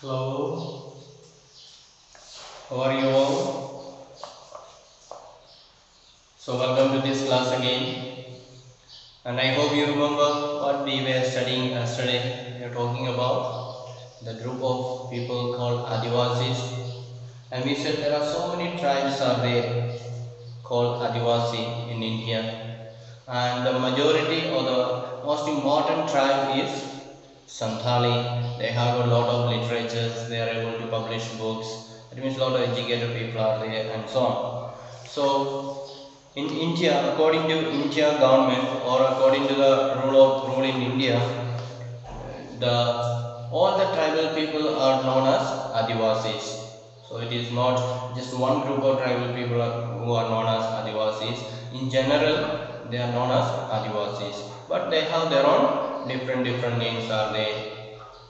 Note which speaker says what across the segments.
Speaker 1: Hello, how are you all? So welcome to this class again, and I hope you remember what we were studying yesterday. We are talking about the group of people called Adivasis, and we said there are so many tribes are there called Adivasi in India, and the majority or the most important tribe is Santali. They have a lot of literatures, they are able to publish books. That means a lot of educated people are there and so on. So in India, according to India government or according to the rule in India, the all the tribal people are known as Adivasis. So it is not just one group of tribal people who are known as Adivasis. In general, they are known as Adivasis, but they have their own different names are there.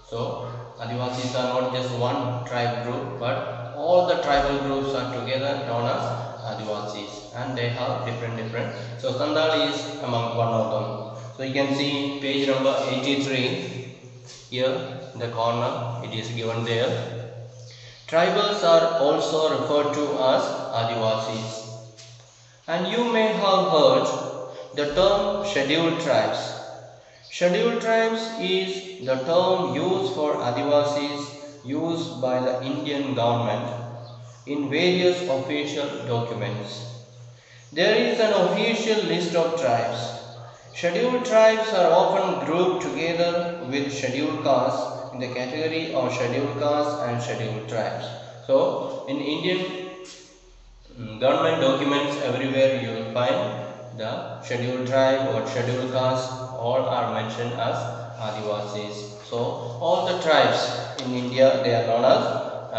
Speaker 1: So Adivasis are not just one tribe group, but all the tribal groups are together known as Adivasis, and they have different. So Sandal is among one of them. So you can see page number 83 here in the corner. It is given there. Tribals are also referred to as Adivasis, and you may have heard the term scheduled tribes. Scheduled tribes is the term used for Adivasis used by the Indian government in various official documents. There is an official list of tribes. Scheduled tribes are often grouped together with scheduled castes in the category of scheduled castes and scheduled tribes. So, in Indian government documents everywhere you will find the scheduled tribe or scheduled caste, all are mentioned as Adivasis. So, all the tribes in India, they are known as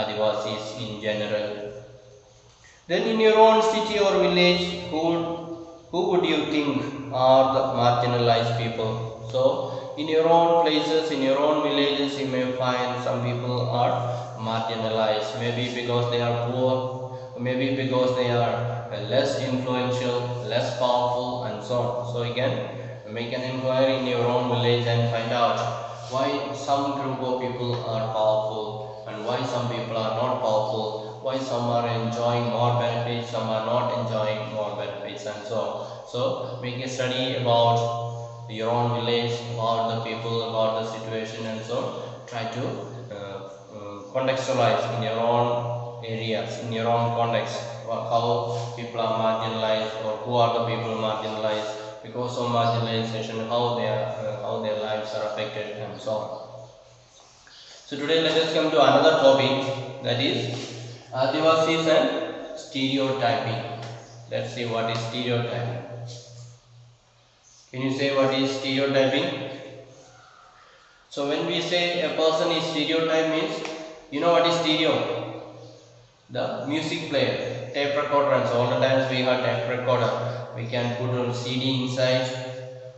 Speaker 1: Adivasis in general. Then in your own city or village, who would you think are the marginalized people? So in your own places, in your own villages, you may find some people are marginalized. Maybe because they are poor, maybe because they are less influential, less powerful, and so on. So you can make an inquiry in your own village and find out why some group of people are powerful and why some people are not powerful, why some are enjoying more benefits, some are not enjoying more benefits, and so on. So make a study about your own village, about the people, about the situation, and so on. Try to contextualize in your own areas, in your own context, how people are marginalized or who are the people marginalized because of marginalization, how their lives are affected, and so on. So today let us come to another topic, that is Adivasis and stereotyping. Let's see what is stereotyping. Can you say what is stereotyping? So when we say a person is stereotyped means, you know what is stereo? The music player, tape recorder, and so all the times we have tape recorder. We can put a CD inside,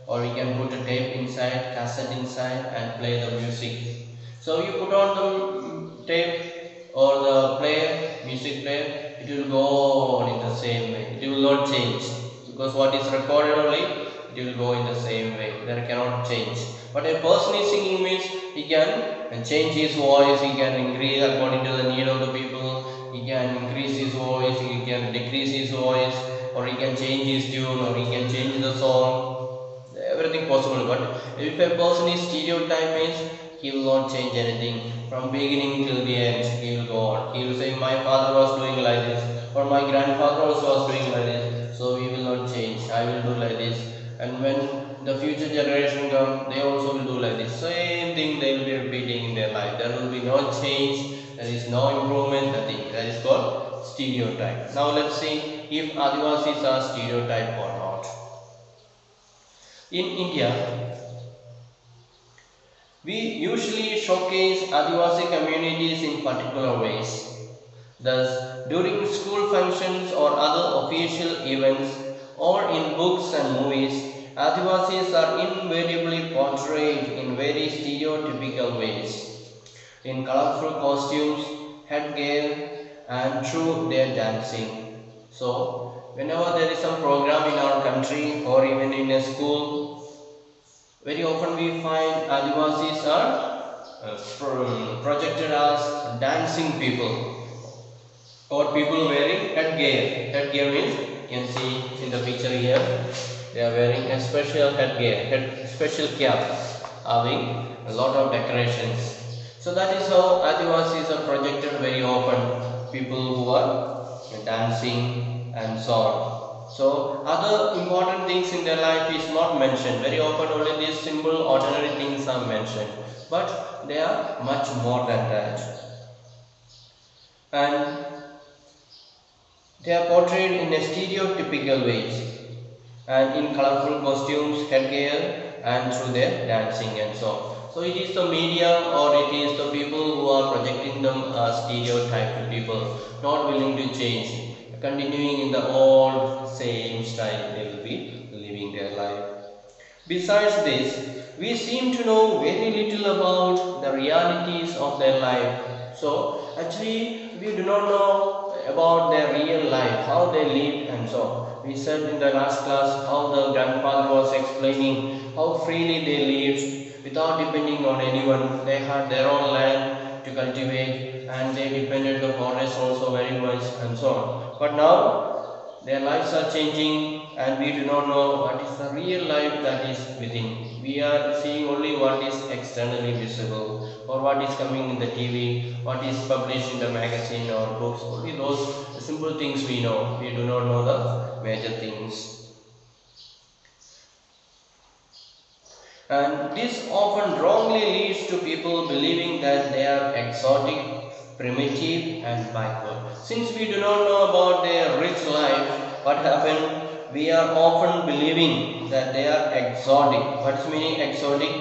Speaker 1: or we can put a tape inside, cassette inside, and play the music. So you put on the tape or the music player, it will go on in the same way. It will not change because what is recorded only, it will go in the same way. There cannot change. But a person is singing means he can change his voice, he can increase according to the need of the people, he can increase his voice, he can decrease his voice, or he can change his tune, or he can change the song. Everything possible. But if a person is stereotyped means he will not change anything from beginning till the end. He will go on. He will say, my father was doing like this, or my grandfather also was doing like this, so we will not change. I will do like this. And when the future generation come, they also will do like this. Same thing they will be repeating in their life. There will be no change. There is no improvement. Nothing. That is called stereotype. Now let's see if Adivasis are stereotyped or not. In India, we usually showcase Adivasi communities in particular ways. Thus, during school functions or other official events, or in books and movies, Adivasis are invariably portrayed in very stereotypical ways, in colorful costumes, headgear, and through their dancing. So, whenever there is some program in our country or even in a school, very often we find Adivasis are projected as dancing people or people wearing headgear. Headgear means you can see in the picture here they are wearing a special headgear, special cap having a lot of decorations. So that is how Adivasis are projected very often. People who are dancing and so on. So other important things in their life is not mentioned. Very often only these simple ordinary things are mentioned. But they are much more than that. And they are portrayed in a stereotypical ways and in colorful costumes, headgear and through their dancing and so on. So it is the media or it is the people who are projecting them as stereotyped people, not willing to change, continuing in the old same style they will be living their life. Besides this, we seem to know very little about the realities of their life. So, actually, we do not know about their real life, how they lived and so on. We said in the last class how the grandfather was explaining how freely they lived without depending on anyone. They had their own land to cultivate and they depended on the forest also very much and so on. But now, their lives are changing and we do not know what is the real life that is within. We are seeing only what is externally visible or what is coming in the TV, what is published in the magazine or books. Only those simple things we know. We do not know the major things. And this often wrongly leads to people believing that they are exotic, primitive and backward. Since we do not know about their rich life, what happened? We are often believing that they are exotic. What is meaning exotic?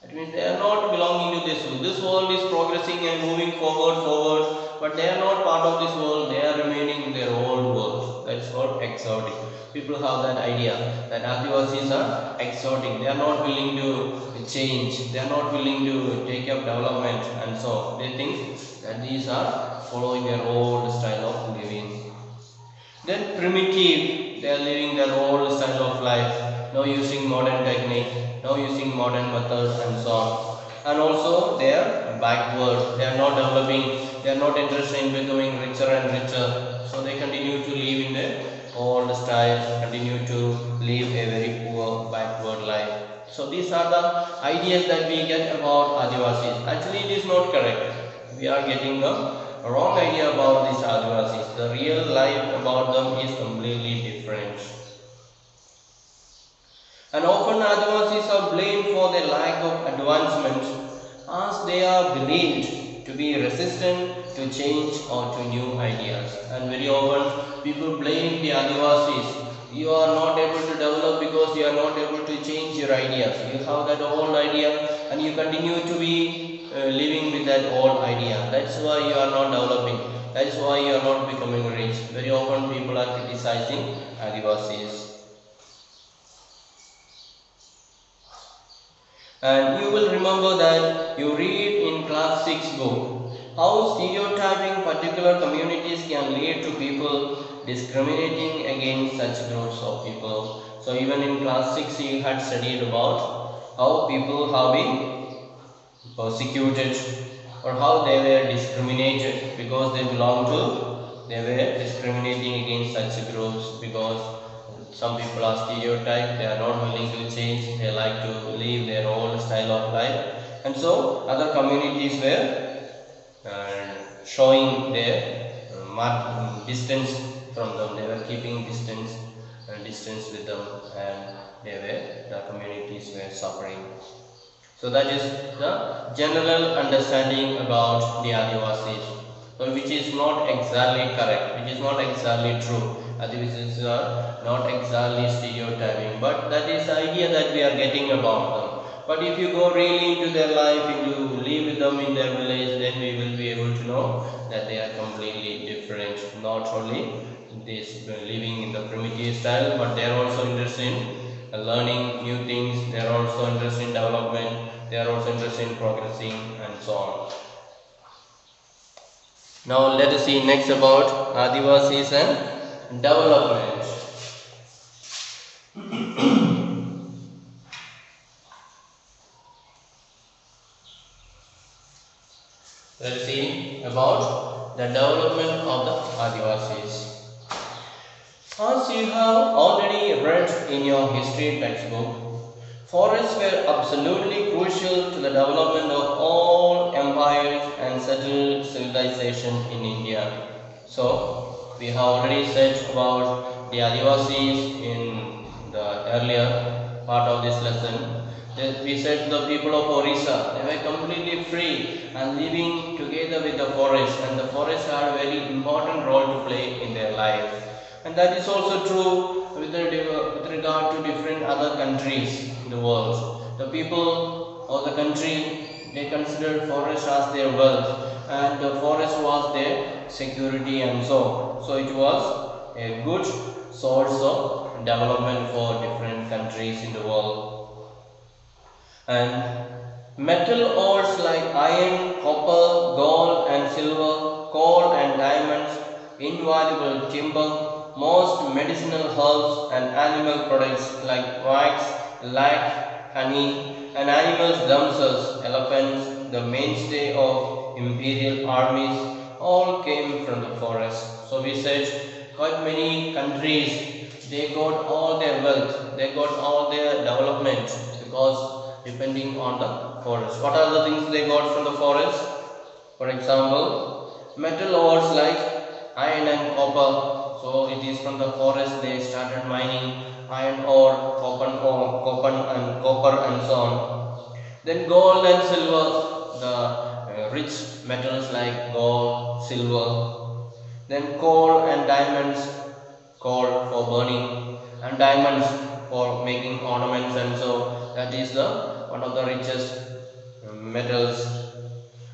Speaker 1: That means they are not belonging to this world. This world is progressing and moving forward, but they are not part of this world. They are remaining in their old world. That's called exotic. People have that idea that Adivasis are exotic. They are not willing to change. They are not willing to take up development, and so they think that these are following their old style of living. Then primitive, they are living their old style of life, now using modern technique, now using modern methods and so on. And also they are backward, they are not developing, they are not interested in becoming richer and richer. So they continue to live in their old style, continue to live a very poor backward life. So these are the ideas that we get about Adivasis. Actually it is not correct. We are getting a wrong idea about these Adivasis. The real life about them is completely different. And often Adivasis are blamed for their lack of advancement as they are believed to be resistant to change or to new ideas. And very often people blame the Adivasis. You are not able to develop because you are not able to change your ideas. You have that old idea and you continue to be living with that old idea. That's why you are not developing. That's why you are not becoming rich. Very often people are criticizing Adivasis. And you will remember that you read in class 6 book how stereotyping particular communities can lead to people discriminating against such groups of people. So even in class 6 you had studied about how people have been persecuted or how they were discriminated because they belong to, they were discriminating against such groups because some people are stereotyped, they are not willing to change, they like to live their old style of life, and so other communities were showing their distance from them, they were keeping distance with them, and the communities were suffering. So that is the general understanding about the Adivasis, so which is not exactly correct, which is not exactly true. Adivasis are not exactly stereotyping, but that is the idea that we are getting about them. But if you go really into their life, if you live with them in their village, then we will be able to know that they are completely different. Not only this living in the primitive style, but they are also interested in learning new things, they are also interested in development, they are also interested in progressing and so on. Now let us see next about Adivasis and development. Let us see about the development of the Adivasis. As you have already read in your history textbook, forests were absolutely crucial to the development of all empires and settled civilization in India. So, we have already said about the Adivasis in the earlier part of this lesson. That we said the people of Orissa, they were completely free and living together with the forest, and the forest had a very important role to play in their life. And that is also true with regard to different other countries in the world. The people or the country, they considered forest as their wealth, and the forest was their security and so. So it was a good source of development for different countries in the world. And metal ores like iron, copper, gold and silver, coal and diamonds, invaluable timber, most medicinal herbs and animal products like wax, lac, honey, and animals themselves, elephants, the mainstay of imperial armies, all came from the forest. So we said quite many countries, they got all their wealth, they got all their development because depending on the forest. What are the things they got from the forest? For example, metal ores like iron and copper. So it is from the forest they started mining iron ore, copper and so on. Then gold and silver, the rich metals like gold, silver. Then coal and diamonds, coal for burning and diamonds for making ornaments, and so that is the one of the richest metals.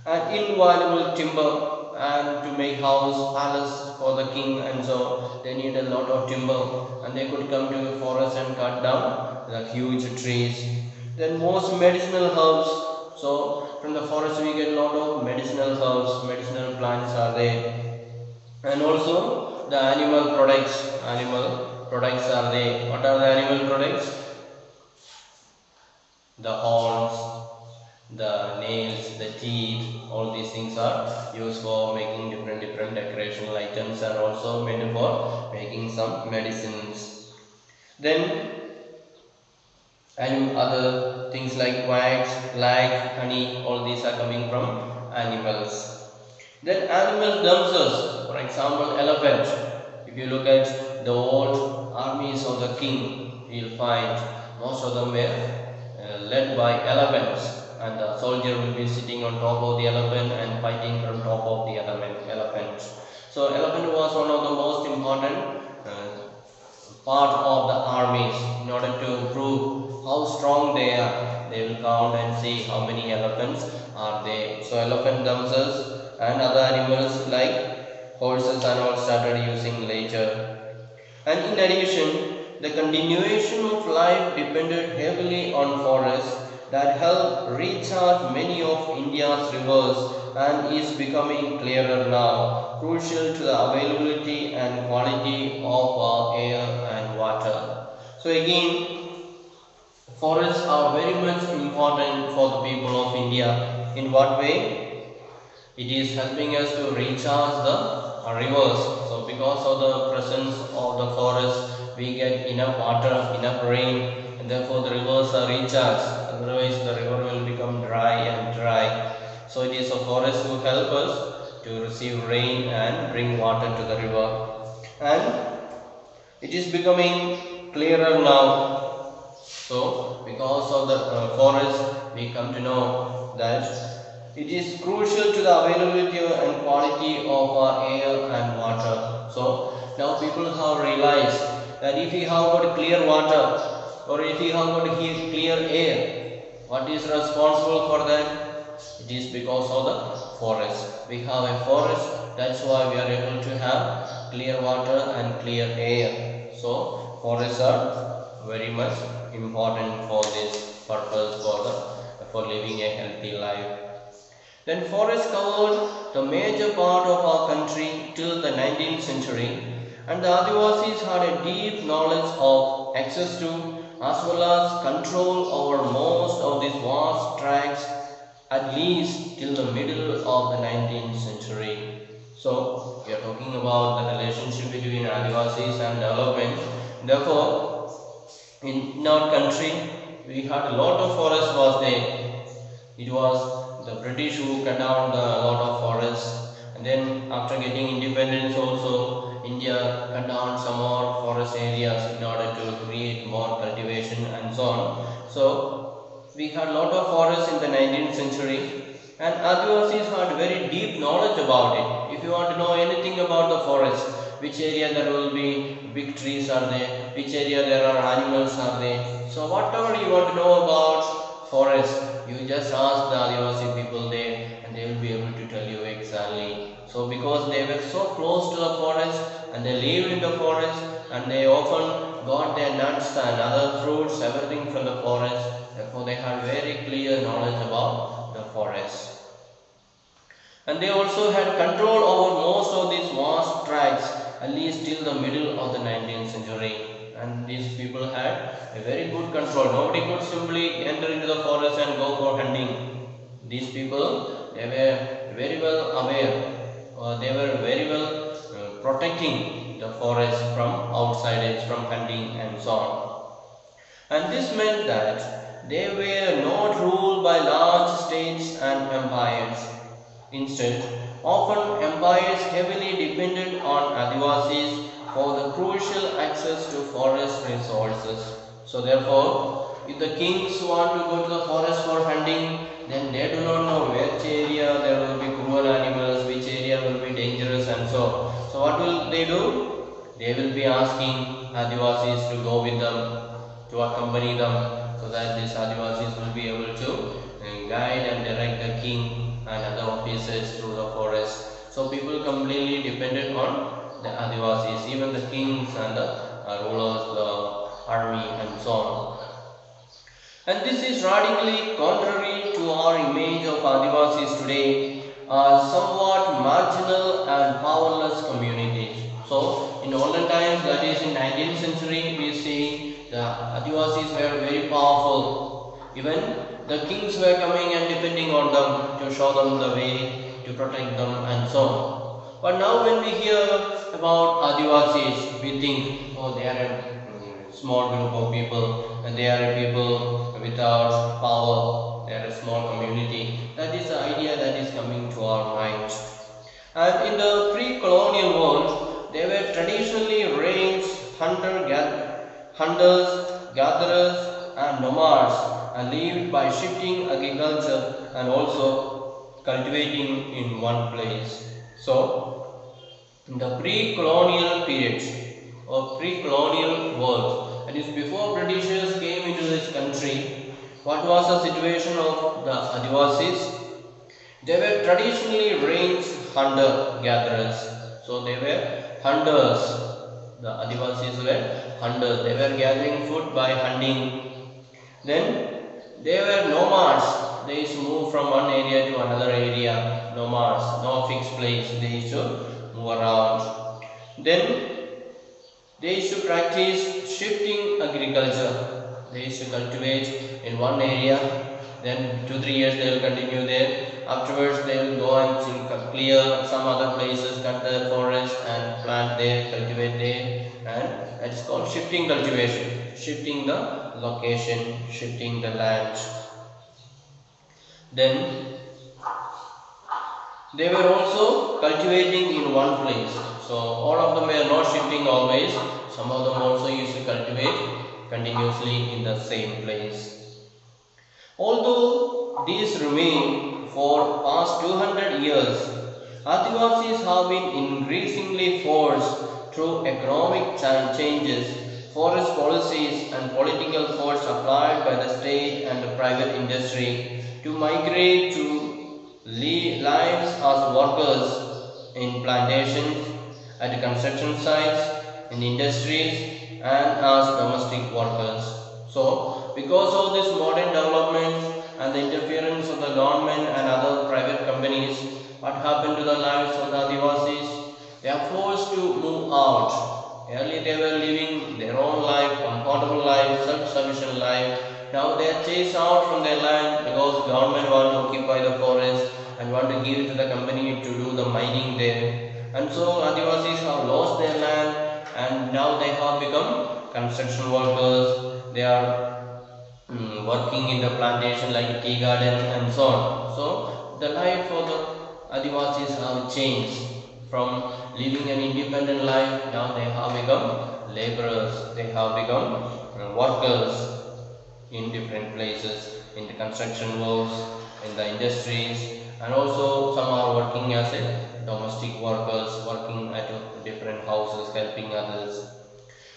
Speaker 1: And invaluable timber, and to make house palace for the king, and so they need a lot of timber, and they could come to the forest and cut down the huge trees. Then most medicinal herbs, so from the forest we get a lot of medicinal herbs, medicinal plants are there. And also the animal products are there. What are the animal products? The horns, the nails, the teeth, all these things are used for making different decorational items, and also made for making some medicines. Then and other things like wax, lac, honey, all these are coming from animals. Then animals themselves, for example elephant. If you look at the old armies of the king, you'll find most of them were led by elephants, and the soldier will be sitting on top of the elephant and fighting from top of the elephant. So elephant was one of the most important part of the armies. In order to prove how strong they are, they will count and see how many elephants are there. So elephant themselves and other animals like horses and all started using later. And in addition, the continuation of life depended heavily on forests that help recharge many of India's rivers and is becoming clearer now, crucial to the availability and quality of our air and water. So again, forests are very much important for the people of India. In what way? It is helping us to recharge the rivers. So because of the presence of the forest, we get enough water, enough rain, and therefore the rivers are recharged. Otherwise the river will become dry and dry. So it is a forest who help us to receive rain and bring water to the river. And it is becoming clearer now. So because of the forest, we come to know that it is crucial to the availability and quality of our air and water. So now people have realized that if we have got clear water, or if we have got clear air, what is responsible for that? It is because of the forest. We have a forest, that's why we are able to have clear water and clear air. So forests are very much important for this purpose, for living a healthy life. Then forests covered the major part of our country till the 19th century, and the Adivasis had a deep knowledge of access to as well as control over most of these vast tracts at least till the middle of the 19th century. So, we are talking about the relationship between Adivasis and development. Therefore, in our country, we had a lot of forest was there. It was the British who cut down the lot of forests, and then after getting independence also India cut down some more forest areas in order to create more cultivation and so on. So we had lot of forests in the 19th century, and Adivasis had very deep knowledge about it. If you want to know anything about the forest, which area there will be big trees are there, which area there are animals are there. So whatever you want to know about forest, you just ask the Adivasi people there and they will be able to tell you exactly. So because they were so close to the forest and they live in the forest and they often got their nuts and other fruits, everything from the forest, therefore they had very clear knowledge about the forest. And they also had control over most of these vast tracts at least till the middle of the 19th century. And these people had a very good control. Nobody could simply enter into the forest and go for hunting. These people, they were very well aware, they were very well protecting the forest from outsiders, from hunting and so on. And this meant that they were not ruled by large states and empires. Instead, often empires heavily depended on Adivasis for the crucial access to forest resources. So therefore, if the kings want to go to the forest for hunting, then they do not know which area there will be cruel animals, which area will be dangerous and so. So what will they do? They will be asking Adivasis to go with them, to accompany them, so that these Adivasis will be able to guide and direct the king and other officers through the forest. So people completely depended on the Adivasis, even the kings and the rulers, the army and so on. And this is radically contrary to our image of Adivasis today as somewhat marginal and powerless communities. So in olden times, that is in 19th century, we see the Adivasis were very powerful. Even the kings were coming and depending on them to show them the way, to protect them and so on. But now when we hear about Adivasis, we think, oh, they are a small group of people and they are people without power, they are a small community. That is the idea that is coming to our mind. And in the pre-colonial world, they were traditionally raised hunters, gatherers and nomads and lived by shifting agriculture and also cultivating in one place. So, in the pre-colonial periods or pre-colonial world, that is before Britishers came into this country, what was the situation of the Adivasis? They were traditionally raised hunter-gatherers. So they were hunters. The Adivasis were hunters. They were gathering food by hunting. Then they were nomads. They used to move from one area to another area. Nomads, no fixed place. They used to move around. Then they used to practice shifting agriculture. They used to cultivate in one area, then 2-3 years they will continue there. Afterwards they will go and clear some other places, cut the forest and plant there, cultivate there, and that is called shifting cultivation. Shifting the location, shifting the land. Then they were also cultivating in one place. So all of them were not shifting always. Some of them also used to cultivate continuously in the same place. Although these remain for past 200 years, Adivasis have been increasingly forced through economic changes, forest policies and political force applied by the state and the private industry to migrate to lives as workers in plantations, at construction sites, in industries and as domestic workers. So, because of this modern development and the interference of the government and other private companies, what happened to the lives of the Adivasis? They are forced to move out. Earlier they were living their own life, comfortable life, self-sufficient life, Now they are chased out from their land because government want to occupy the forest and want to give it to the company to do the mining there. And so Adivasis have lost their land and now they have become construction workers. They are working in the plantation like tea garden and so on. So the life for the Adivasis have changed from living an independent life. Now they have become laborers. They have become workers in different places in the construction works, in the industries, and also some are working as a domestic workers, working at different houses, helping others.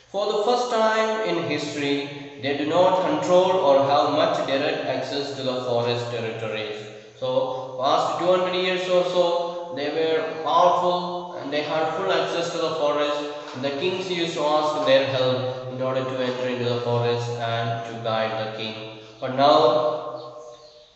Speaker 1: For the first time in history, they do not control or have much direct access to the forest territories. So, past 200 years or so, they were powerful and they had full access to the forest. The kings used to ask their help in order to enter into the forest and to guide the king. But now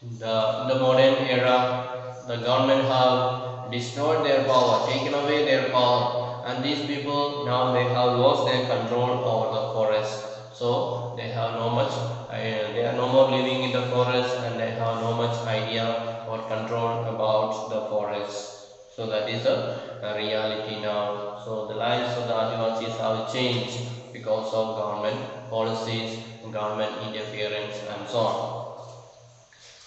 Speaker 1: in the modern era, the government have destroyed their power, taken away their power, and these people now they have lost their control over the forest. So they have no much, they are no more living in the forest, and they have no much idea or control about the forest. So that is a reality now. So the lives of the Adivasis have changed because of government policies, government interference, and so on.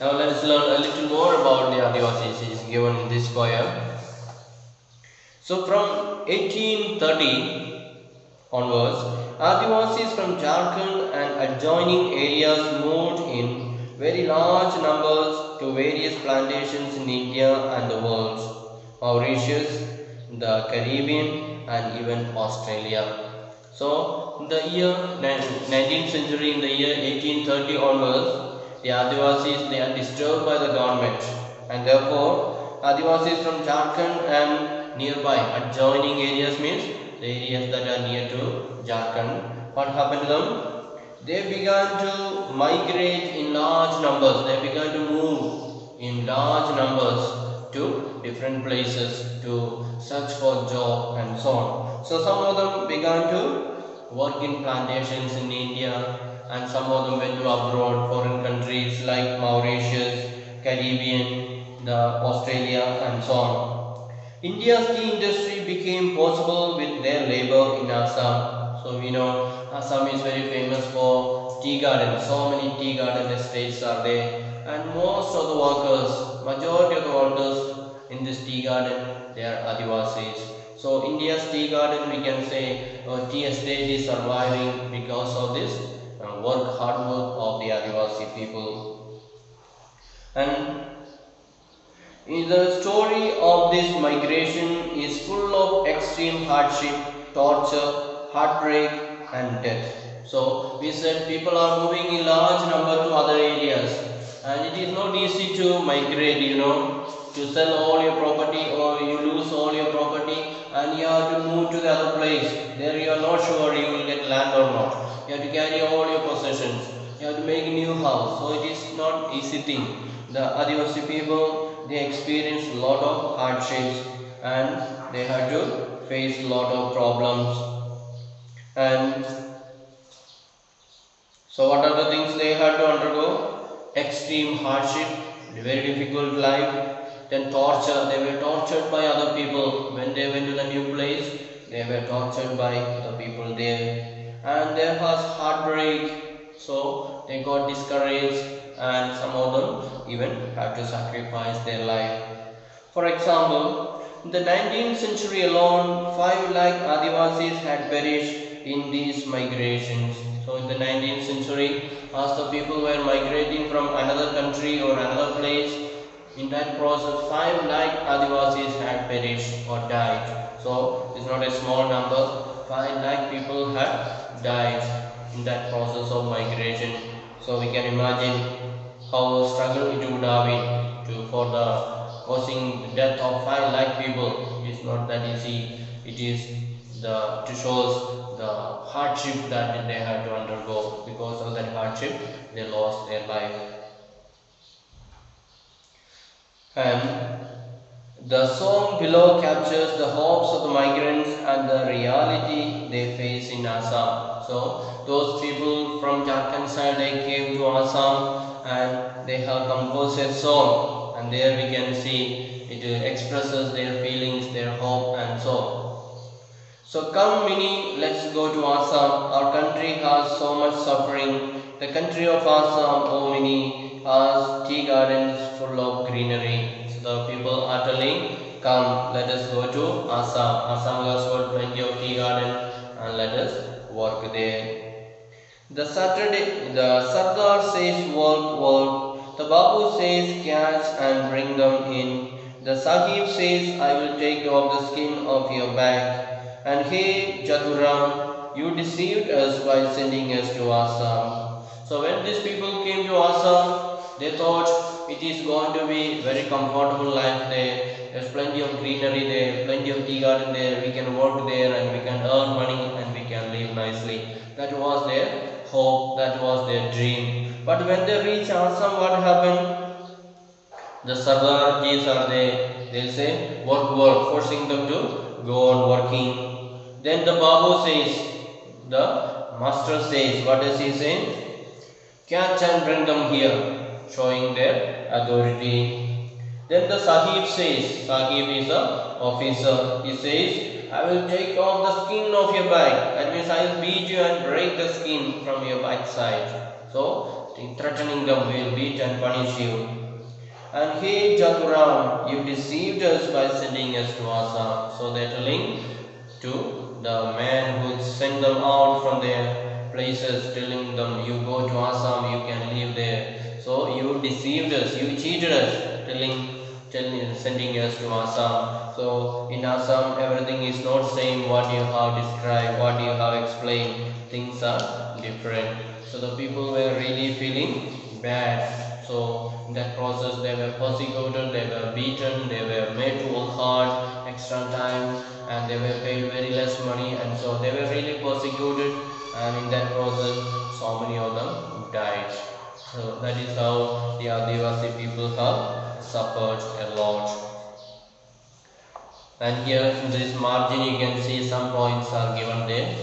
Speaker 1: Now let us learn a little more about the Adivasis is given in this poem. So from 1830 onwards, Adivasis from Jharkhand and adjoining areas moved in very large numbers to various plantations in India and the world, Mauritius, the Caribbean and even Australia. So in the year 19th century, in the year 1830 onwards, the Adivasis they are disturbed by the government, and therefore Adivasis from Jharkhand and nearby adjoining areas means the areas that are near to Jharkhand. What happened to them? They began to migrate in large numbers. They began to move in large numbers to different places to search for job and so on. So some of them began to work in plantations in India, and some of them went to abroad, foreign countries like Mauritius, Caribbean, the Australia and so on. India's tea industry became possible with their labor in Assam. So we know Assam is very famous for tea gardens. So many tea garden estates are there, and most of the workers, majority of the workers in this tea garden, they are Adivasis. So India's tea garden, we can say, tea estate is surviving because of this hard work of the Adivasi people. And the story of this migration is full of extreme hardship, torture, heartbreak, and death. So we said people are moving in large number to other areas, and it is not easy to migrate. To sell all your property or you lose all your property, and you have to move to the other place. There you are not sure you will get land or not. You have to carry all your possessions. You have to make a new house. So it is not easy thing. The Adivasi people, they experience a lot of hardships and they had to face a lot of problems. And so what are the things they had to undergo? Extreme hardship, very difficult life, then torture. They were tortured by other people. When they went to the new place, they were tortured by the people there. And there was heartbreak, so they got discouraged, and some of them even had to sacrifice their life. For example, in the 19th century alone, 5 lakh Adivasis had perished in these migrations. So in the 19th century, as the people were migrating from another country or another place, in that process 5 lakh Adivasis had perished or died. So it's not a small number. 5 lakh people had died in that process of migration. So we can imagine how struggle it would have been for the causing the death of 5 lakh people. It is not that easy. It is to show the hardship that they had to undergo. Because of that hardship, they lost their life. And The song below captures the hopes of the migrants and the reality they face in Assam. So those people from Jharkhand side, they came to Assam and they have composed a song, and there we can see it expresses their feelings, their hope and so. So come Mini, let's go to Assam. Our country has so much suffering. The country of Assam, oh Mini, has tea gardens full of greenery. So the people are telling, come, let us go to Assam. Assam has got plenty of tea garden and let us work there. The Sardar says work, work. The Babu says catch and bring them in. The Sahib says I will take off the skin of your back. And hey Jaturam, you deceived us by sending us to Assam. So when these people came to Assam, they thought it is going to be very comfortable life there. There's plenty of greenery there, plenty of tea garden there. We can work there and we can earn money and we can live nicely. That was their hope, that was their dream. But when they reach Assam, what happened? The Sardarjis are there, they'll say work, work, forcing them to go on working. Then the Babu says, the master says, what does he say? Catch and bring them here, showing their authority. Then the Sahib says, Sahib is a officer, he says, I will take off the skin of your back. That means I will beat you and break the skin from your backside. So, threatening them, we will beat and punish you. And hey Jaturam, you deceived us by sending us to Assam. So they are telling to the man who sent them out from their places, telling them, you go to Assam, you can live there. So you deceived us, you cheated us, sending us to Assam. So in Assam, everything is not same what you have described, what you have explained. Things are different. So the people were really feeling bad. So in that process they were persecuted, they were beaten, they were made to work hard, extra time, and they were paid very less money, and so they were really persecuted, and in that process so many of them died. So that is how the Adivasi people have suffered a lot. And here in this margin you can see some points are given there.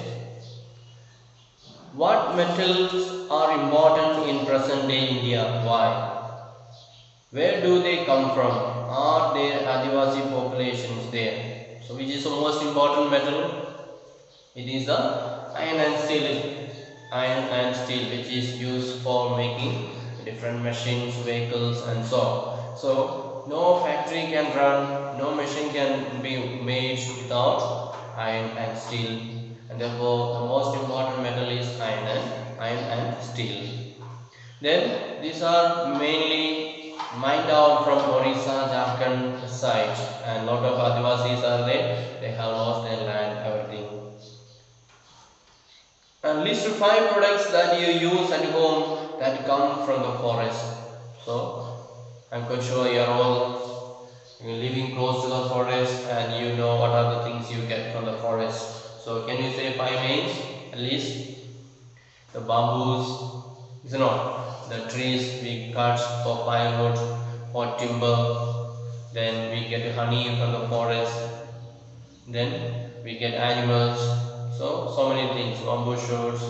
Speaker 1: What metals are important in present day India? Why? Where do they come from? Are there Adivasi populations there? So which is the most important metal? It is the iron and steel. Iron and steel, which is used for making different machines, vehicles and so on. So no factory can run, no machine can be made without iron and steel. And therefore the most important metal is iron and steel. Then these are mainly mined out from Orissa, Jharkhand side, and lot of Adivasis are there. They have lost their land, everything. And list 5 products that you use at home that come from the forest. So I'm quite sure you are all living close to the forest and you know what are the things you get from the forest. So can you say 5 names at least? The bamboos, is it not? The trees we cut for firewood, for timber. Then we get honey from the forest. Then we get animals. So many things, bamboo shoots.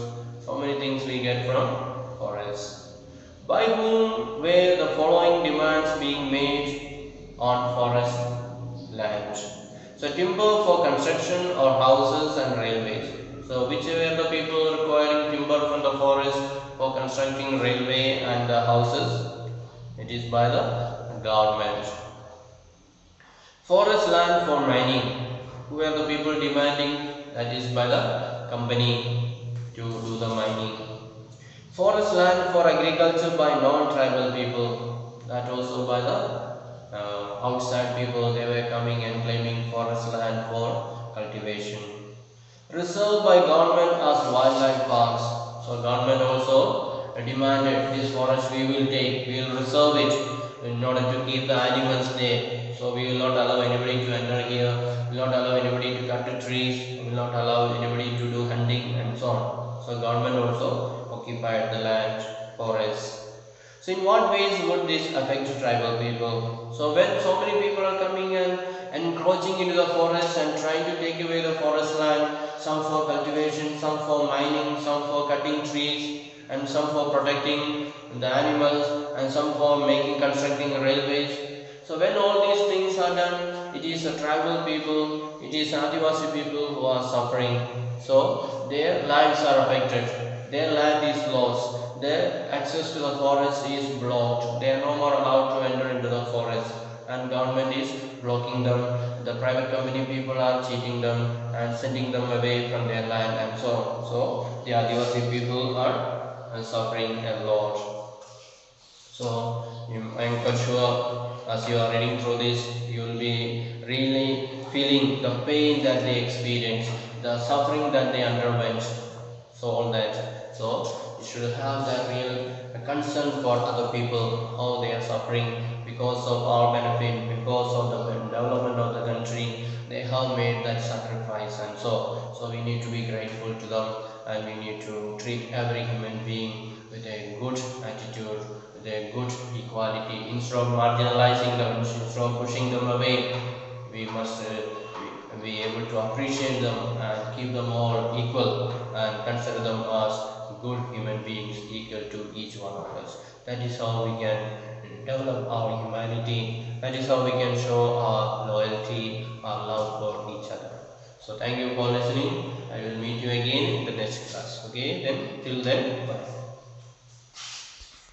Speaker 1: So many things we get from forest. By whom were the following demands being made on forest land? So timber for construction or houses and railways. So which were the people requiring timber from the forest for constructing railway and the houses? It is by the government. Forest land for mining. Who are the people demanding? That is by the company to do the mining. Forest land for agriculture by non-tribal people. That also by the outside people, they were coming and claiming forest land for cultivation. Reserved by government as wildlife parks. So government also demanded this forest we will take, we will reserve it in order to keep the animals there. So we will not allow anybody to enter here, we will not allow anybody to cut the trees, we will not allow anybody to do hunting and so on. So government also occupied the land, forest. So in what ways would this affect tribal people? So when so many people are coming and encroaching into the forest and trying to take away the forest land, some for cultivation, some for mining, some for cutting trees, and some for protecting the animals, and some for making constructing railways. So when all these things are done, it is the tribal people, it is Adivasi people who are suffering. So their lives are affected, their land is lost, their access to the forest is blocked, they are no more allowed to enter into the forest, and government is blocking them, the private company people are cheating them and sending them away from their land and so on. So the Adivasi people are suffering a lot. So I'm quite sure as you are reading through this, you will be really feeling the pain that they experience, the suffering that they underwent. So all that. So you should have that real concern for other people, how they are suffering because of our benefit, because of the development of the country. They have made that sacrifice, and so we need to be grateful to them, and we need to treat every human being with a good attitude, with a good equality. Instead of marginalizing them, instead of pushing them away, we must be able to appreciate them and keep them all equal and consider them as good human beings equal to each one of us. That is how we can develop our humanity. That is how we can show our loyalty, our love for each other. So thank you for listening. I will meet you again in the next class. Okay, then till then, bye.